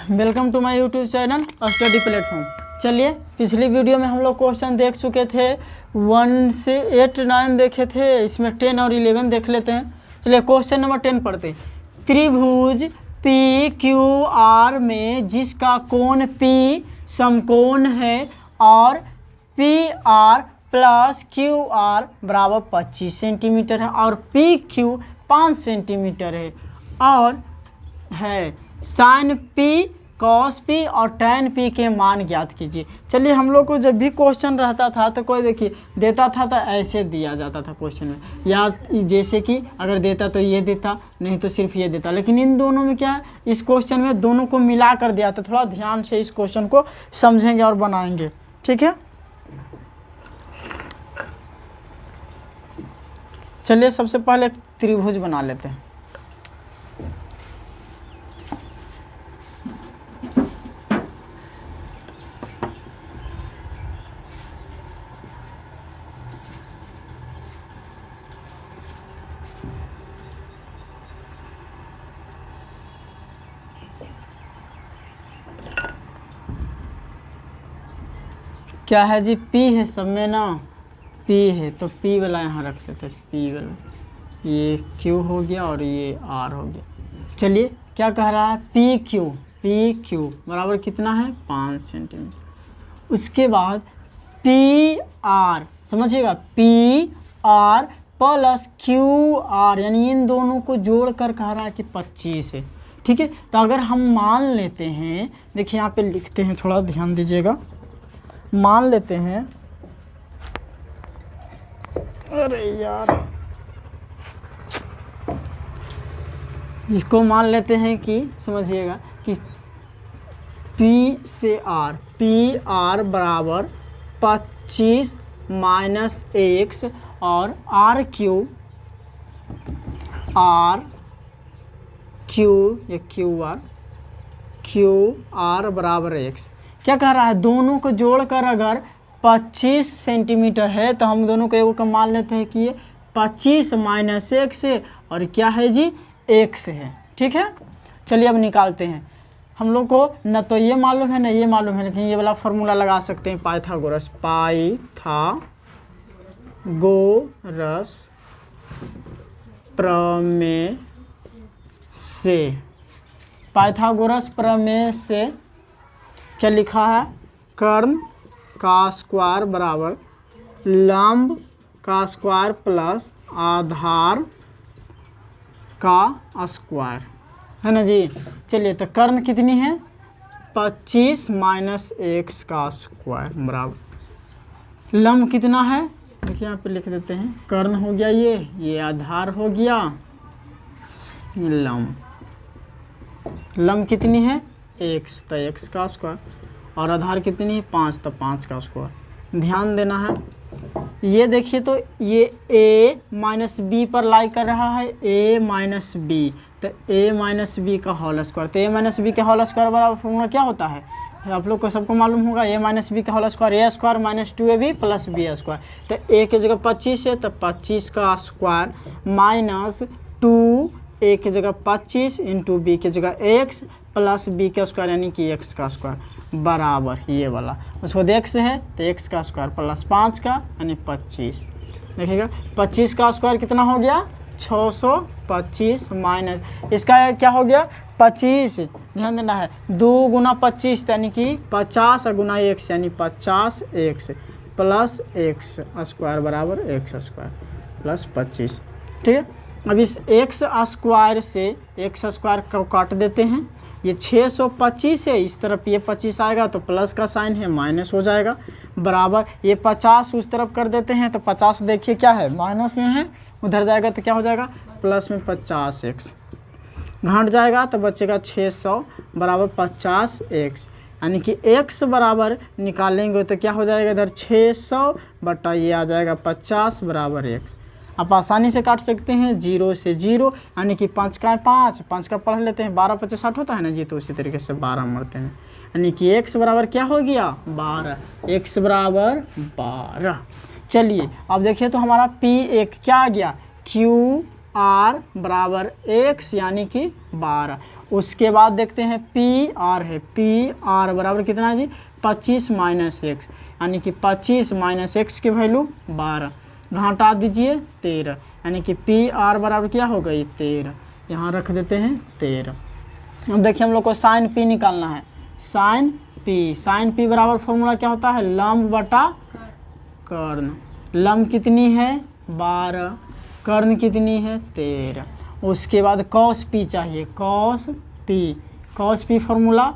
Welcome to my YouTube channel study platform. चलिए, पिछली video में हम लोग क्वेश्चन देख चुके थे, 1 से 8 9 देखे थे, इसमें 10 और 11 देख लेते हैं। चलिए क्वेश्चन नंबर 10 पढ़ते हैं। त्रिभुज पी क्यू आर में जिसका कोण पी समकोण है और P R plus Q R बराबर 25 सेंटीमीटर है और पी क्यू 5 सेंटीमीटर है और है साइन पी कॉस पी और टैन पी के मान ज्ञात कीजिए। चलिए, हम लोग को जब भी क्वेश्चन रहता था तो कोई देखिए देता था तो ऐसे दिया जाता था क्वेश्चन में, या जैसे कि अगर देता तो ये देता, नहीं तो सिर्फ ये देता। लेकिन इन दोनों में क्या है, इस क्वेश्चन में दोनों को मिला कर दिया। तो थोड़ा ध्यान से इस क्वेश्चन को समझेंगे और बनाएंगे, ठीक है। चलिए, सबसे पहले त्रिभुज बना लेते हैं। क्या है जी, P है सब में ना, P है तो P वाला यहाँ रख देते हैं, P वाला। ये Q हो गया और ये R हो गया। चलिए, क्या कह रहा है, पी क्यू बराबर कितना है, 5 सेंटीमीटर। उसके बाद पी आर, समझिएगा, P R plus Q R, यानी इन दोनों को जोड़कर कह रहा है कि 25 है, ठीक है। तो अगर हम मान लेते हैं, देखिए यहाँ पे लिखते हैं, थोड़ा ध्यान दीजिएगा। मान लेते हैं, अरे यार, इसको मान लेते हैं कि समझिएगा कि P से R बराबर 25 माइनस x और R क्यू आर बराबर x। क्या कह रहा है, दोनों को जोड़कर अगर 25 सेंटीमीटर है तो हम दोनों को एक मान लेते हैं कि ये 25 माइनस x है और क्या है जी, x है, ठीक है। चलिए अब निकालते हैं। हम लोग को न तो ये मालूम है न ये मालूम है, लेकिन ये वाला फॉर्मूला लगा सकते हैं, पाइथागोरस प्रमेय से। पाइथागोरस प्रमेय से क्या लिखा है, कर्ण का स्क्वायर बराबर लंब का स्क्वायर प्लस आधार का स्क्वायर, है ना जी। चलिए, तो कर्ण कितनी है, 25 माइनस x का स्क्वायर बराबर लंब कितना है, देखिए यहाँ पे लिख देते हैं। कर्ण हो गया ये आधार हो गया, ये लंब कितनी है, x, तो x का स्क्वायर, और आधार कितनी है, 5, तो 5 का स्क्वायर। ध्यान देना है, ये देखिए तो ये a माइनस बी पर लाई कर रहा है, a माइनस बी, तो a माइनस बी का होल स्क्वायर। तो a माइनस बी का होल स्क्वायर बराबर फॉर्मूला क्या होता है, आप लोग को सबको मालूम होगा, a माइनस बी का whole square a square minus 2ab plus b square. तो a की जगह 25 है तो 25 का स्क्वायर माइनस 2, a की जगह 25 इंटू बी की जगह x प्लस बी का स्क्वायर, यानी कि x का स्क्वायर बराबर ये वाला, उसको x है तो x का स्क्वायर प्लस 5 का यानी 25। देखिएगा 25 का स्क्वायर कितना हो गया, 625 माइनस इसका क्या हो गया, 25। ध्यान देना है, 2 गुना 25 यानी कि 50 गुना x यानी 50x प्लस x स्क्वायर बराबर x स्क्वायर प्लस 25, ठीक है। अब इस x स्क्वायर से x स्क्वायर को काट देते हैं। ये 625 है, इस तरफ ये 25 आएगा तो प्लस का साइन है, माइनस हो जाएगा बराबर ये 50 उस तरफ कर देते हैं तो 50 देखिए क्या है, माइनस में है, उधर जाएगा तो क्या हो जाएगा, प्लस में 50x घट जाएगा तो बचेगा 600 बराबर 50x, यानी कि x बराबर निकालेंगे तो क्या हो जाएगा, इधर 600 बटा ये आ जाएगा 50 बराबर x। आप आसानी से काट सकते हैं 0 से 0, यानी कि 5 का 5 का पढ़ लेते हैं, 12 25 60 होता है ना जी, तो उसी तरीके से 12 मरते हैं, यानी कि x बराबर क्या हो गया, 12, x बराबर 12। चलिए अब देखिए तो हमारा P1 क्या आ गया, Q आर बराबर एक्स यानी कि 12। उसके बाद देखते हैं पी आर है, पी आर बराबर कितना है जी 25 माइनस एक्स यानी कि 25 माइनस एक्स की वैल्यू 12, घटा दीजिए 13 यानी कि पी आर बराबर क्या हो गई 13, यहाँ रख देते हैं 13। अब देखिए हम लोग को साइन पी निकालना है, साइन पी बराबर फॉर्मूला क्या होता है लंब बटा कर्ण, लंब कितनी है 12, कर्ण कितनी है 13। उसके बाद कॉस पी चाहिए, कॉस पी फॉर्मूला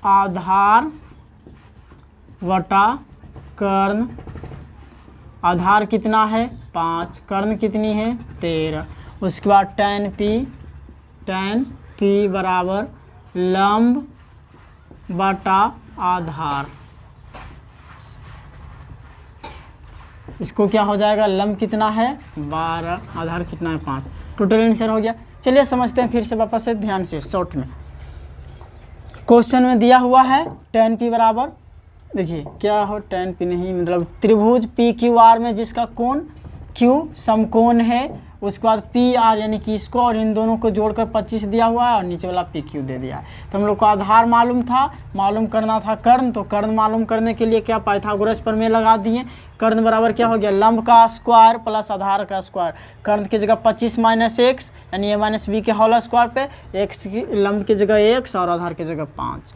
आधार वटा कर्ण, आधार कितना है 5, कर्ण कितनी है 13। उसके बाद टैन पी बराबर लंब बटा आधार, इसको क्या हो जाएगा लंब कितना है 12, आधार कितना है 5, टोटल आंसर हो गया। चलिए समझते हैं फिर से वापस से ध्यान से शॉर्ट में। क्वेश्चन में दिया हुआ है tan p बराबर, देखिए क्या हो tan p नहीं मतलब त्रिभुज पी क्यू आर में जिसका कोण q समकोण है, उसके बाद पी आर यानी कि इसको और इन दोनों को जोड़कर 25 दिया हुआ है और नीचे वाला पी क्यू दे दिया है। तो हम लोग को आधार मालूम था, मालूम करना था कर्ण, तो कर्ण मालूम करने के लिए क्या पाइथागोरस प्रमेय लगा दिए। कर्ण बराबर क्या हो गया लंब का स्क्वायर प्लस आधार का स्क्वायर, कर्ण की जगह 25 माइनस एक्स यानी ए माइनस बी के होल स्क्वायर पे, एक्स की लंब की जगह एक्स और आधार की जगह 5,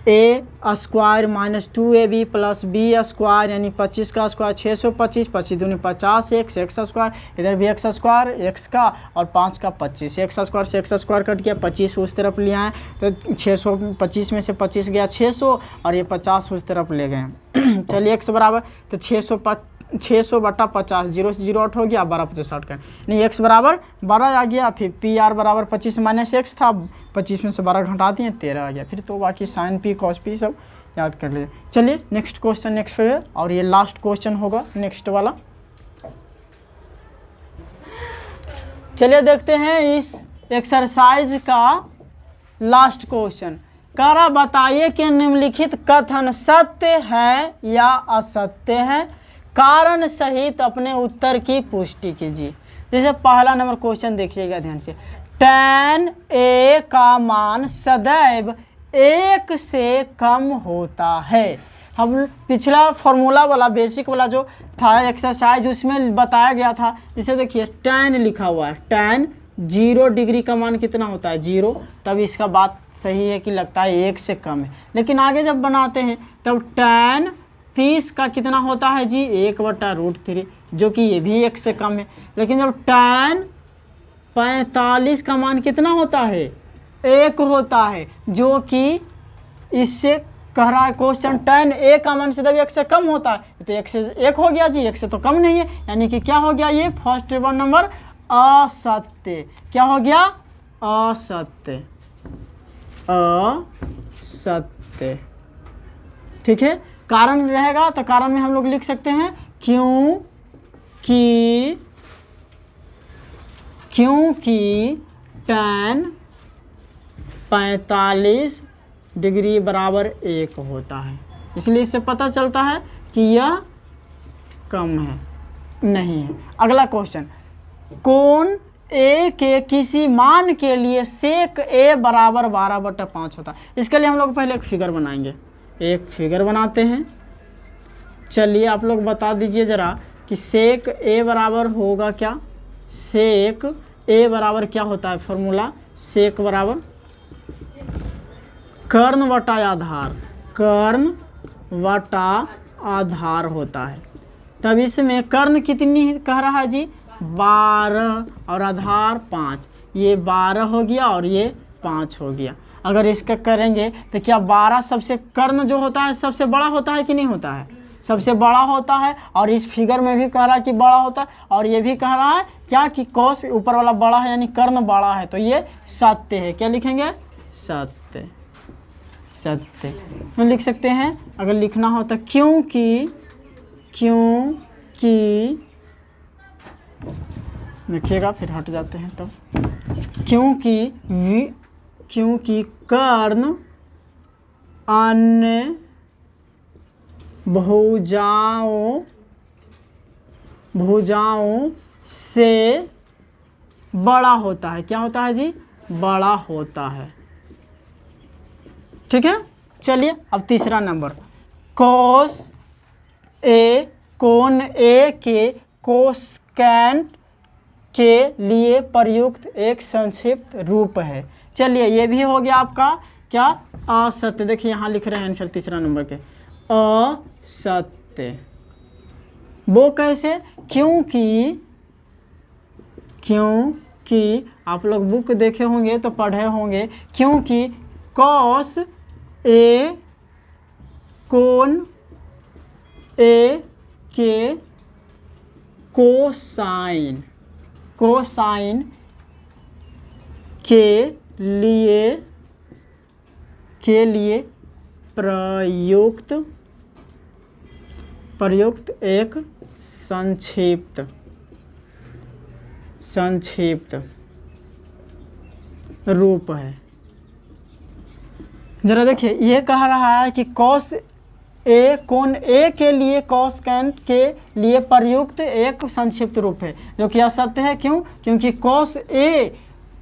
a square minus 2ab plus b square यानी 25 का स्क्वायर 625, 25 दूनी 50 एक्स स्क्वायर, इधर भी एक्स स्क्वायर एक्स का और 5 का 25, एक्स स्क्वायर से एक्स स्क्वायर कट गया, 25 उस तरफ ले आए तो 625 में से 25 गया 600 और ये 50 उस तरफ ले गए। चलिए एक्स बराबर तो 600 बटा 50, 0 से 0 आउट हो गया, 12 50 60 का नहीं एक्स बराबर 12 आ गया। फिर पी आर बराबर 25 माइनस एक्स था, 25 में से 12 घटा दिए 13 आ गया। फिर तो बाकी साइन पी कॉस पी सब याद कर लीजिए। चलिए नेक्स्ट क्वेश्चन नेक्स्ट फिर, और ये लास्ट क्वेश्चन होगा नेक्स्ट वाला। चलिए देखते हैं इस एक्सरसाइज का लास्ट क्वेश्चन। करा बताइए कि निम्नलिखित कथन सत्य है या असत्य है, कारण सहित अपने उत्तर की पुष्टि कीजिए। जैसे पहला नंबर क्वेश्चन देखिएगा ध्यान से, tan a का मान सदैव 1 से कम होता है। हम पिछला फॉर्मूला वाला बेसिक वाला जो था एक्सरसाइज उसमें बताया गया था, जैसे देखिए tan लिखा हुआ है, tan 0 डिग्री का मान कितना होता है 0, तब इसका बात सही है कि लगता है 1 से कम है। लेकिन आगे जब बनाते हैं तब tan 30 का कितना होता है जी 1/√3, जो कि ये भी 1 से कम है। लेकिन जब tan 45 का मान कितना होता है 1 होता है, जो कि इससे कह रहा है क्वेश्चन tan a का मान सीधा 1 से कम होता है, तो 1 से 1 हो गया जी, 1 से तो कम नहीं है, यानी कि क्या हो गया ये फर्स्ट नंबर असत्य। क्या हो गया असत्य, असत्य। ठीक है, कारण रहेगा तो कारण में हम लोग लिख सकते हैं क्योंकि tan 45 डिग्री बराबर 1 होता है, इसलिए इससे पता चलता है कि यह कम है नहीं है। अगला क्वेश्चन, कोण a के किसी मान के लिए सेक a बराबर 12/5 होता है। इसके लिए हम लोग पहले एक फिगर बनाएंगे, एक फिगर बनाते हैं। चलिए आप लोग बता दीजिए ज़रा कि सेक a बराबर होगा क्या, सेक a बराबर क्या होता है फॉर्मूला, सेक बराबर कर्ण वटा आधार, कर्ण वटा आधार होता है। तब इसमें कर्ण कितनी कह रहा है जी 12 और आधार 5, ये 12 हो गया और ये 5 हो गया। अगर इसका करेंगे तो क्या 12 सबसे कर्ण जो होता है सबसे बड़ा होता है कि नहीं होता है, सबसे बड़ा होता है। और इस फिगर में भी कह रहा है कि बड़ा होता है, और ये भी कह रहा है क्या कि कौश ऊपर वाला बड़ा है यानी कर्ण बड़ा है, तो ये सत्य है। क्या लिखेंगे सत्य, सत्य हम लिख सकते हैं। अगर लिखना हो तो क्योंकि देखिएगा फिर हट जाते हैं तब, क्योंकि कर्ण अन्य भुजाओं से बड़ा होता है। क्या होता है जी? बड़ा होता है। ठीक है, चलिए अब तीसरा नंबर, कोस ए, कोण ए के कोसेकेंट के लिए प्रयुक्त एक संक्षिप्त रूप है। चलिए ये भी हो गया आपका क्या? असत्य। देखिए यहाँ लिख रहे हैं आंसर तीसरा नंबर के, असत्य। वो कैसे? क्योंकि आप लोग बुक देखे होंगे तो पढ़े होंगे, क्योंकि कॉस ए, कोण ए के कोसाइन के लिए प्रयुक्त एक संक्षिप्त रूप है। जरा देखिए, ये कह रहा है कि कॉस ए, कोण ए के लिए कोसेकेंट के लिए प्रयुक्त एक संक्षिप्त रूप है, जो कि असत्य है। क्यों? क्योंकि कॉस ए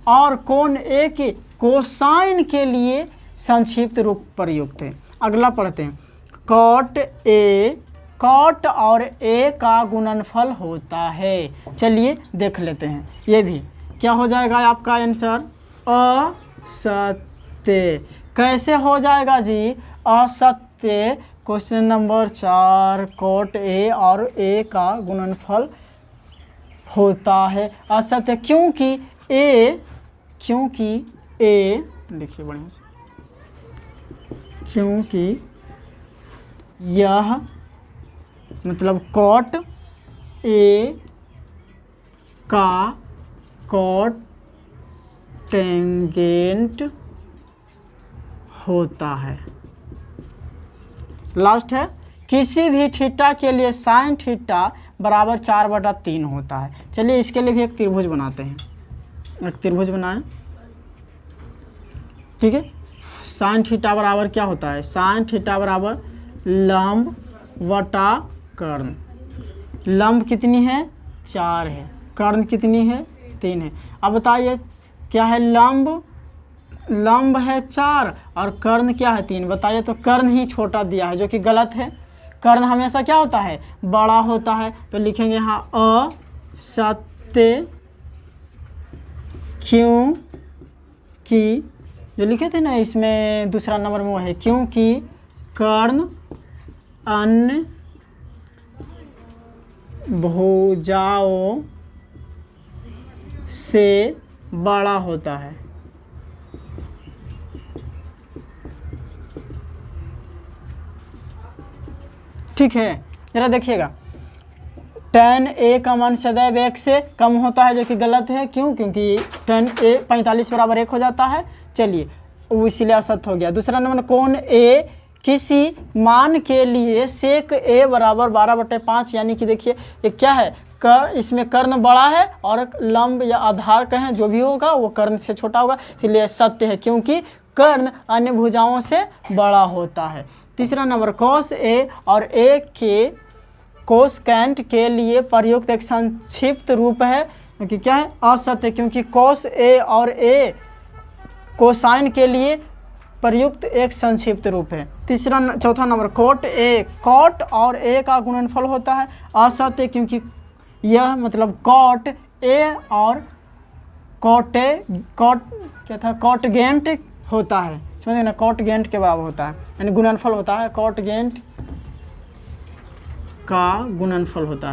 और कोण ए के कोसाइन के लिए संक्षिप्त रूप प्रयुक्त है। अगला पढ़ते हैं, कॉट और ए का गुणनफल होता है। चलिए देख लेते हैं, ये भी क्या हो जाएगा आपका आंसर? असत्य। कैसे हो जाएगा जी? असत्य। क्वेश्चन नंबर 4, कॉट ए और ए का गुणनफल होता है असत्य, क्योंकि ए देखिए बढ़िया से, क्योंकि यह मतलब कॉट ए का कॉट टेंजेंट होता है। लास्ट है, किसी भी थीटा के लिए साइन थीटा बराबर 4/3 होता है। चलिए इसके लिए भी एक त्रिभुज बनाते हैं। एक त्रिभुज बनाएं, ठीक है। साइन थीटा बराबर क्या होता है? साइन थीटा बराबर लंब वटा कर्ण। लंब कितनी है? 4 है। कर्ण कितनी है? 3 है। अब बताइए क्या है? लंब है 4 और कर्ण क्या है? 3। बताइए, तो कर्ण ही छोटा दिया है, जो कि गलत है। कर्ण हमेशा क्या होता है? बड़ा होता है। तो लिखेंगे यहाँ असत्य, क्योंकि जो लिखे थे ना इसमें दूसरा नंबर में वो है, क्योंकि कर्ण अन्य भुजाओं से बड़ा होता है। ठीक है, जरा देखिएगा, tan a का मान सदैव 1 से कम होता है, जो कि गलत है। क्यों? क्योंकि tan a 45 बराबर 1 हो जाता है। चलिए वो इसलिए असत्य हो गया। दूसरा नंबर, कोण a किसी मान के लिए sec a बराबर 12/5, यानी कि देखिए ये क्या है? इसमें कर्ण बड़ा है और लंब या आधार कहें जो भी होगा वो कर्ण से छोटा होगा, इसलिए सत्य है, क्योंकि कर्ण अन्य भुजाओं से बड़ा होता है। तीसरा नंबर, कॉस ए और ए के कोसेकेंट के लिए प्रयुक्त एक संक्षिप्त रूप है, क्योंकि क्या है? असत्य, क्योंकि कॉस ए और ए कोसाइन के लिए प्रयुक्त एक संक्षिप्त रूप है। चौथा नंबर, कॉट और ए का गुणनफल होता है। असत्य, क्योंकि यह मतलब कॉट ए और कॉटगेंट होता है। समझे ना? कॉटगेंट के बराबर होता है, यानी गुणनफल होता है। कॉटगेंट का गुणनफल होता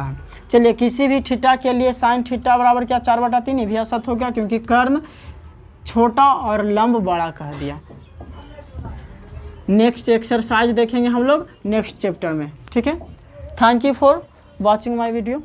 है। चलिए, किसी भी थीटा के लिए साइन थीटा बराबर क्या? 4/3। ये भी असत्य हो गया, क्योंकि कर्ण छोटा और लंब बड़ा कह दिया। नेक्स्ट एक्सरसाइज देखेंगे हम लोग नेक्स्ट चैप्टर में। ठीक है, thank you for watching my video.